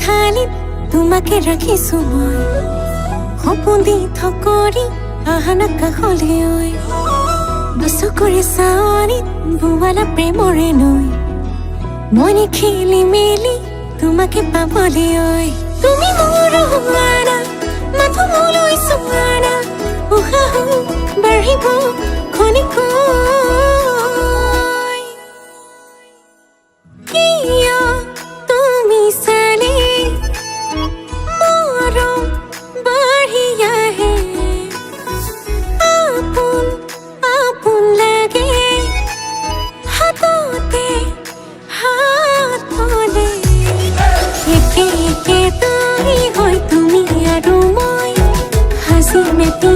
থালিত তোমাকে ৰাখিছো মই সপোন দি থকৰি আহানা কাষলে ঐ দুচকুৰে চাৱনিত বোৱালা প্ৰেমৰে নৈ মই নিখেলি মেলি তোমাকে পাবলৈ ঐ তুমি মোৰ হোৱানা মাথো মোলৈ চোৱানা উশাহো বাঢ়িব খনিকৈ কিয় তুমি চালে মৰম বাঢ়ি আহে আপোন আপোন লাগে হাততে হাত থলে একে একে তুমি হয় তুমি আৰু মই হাঁহি মেটি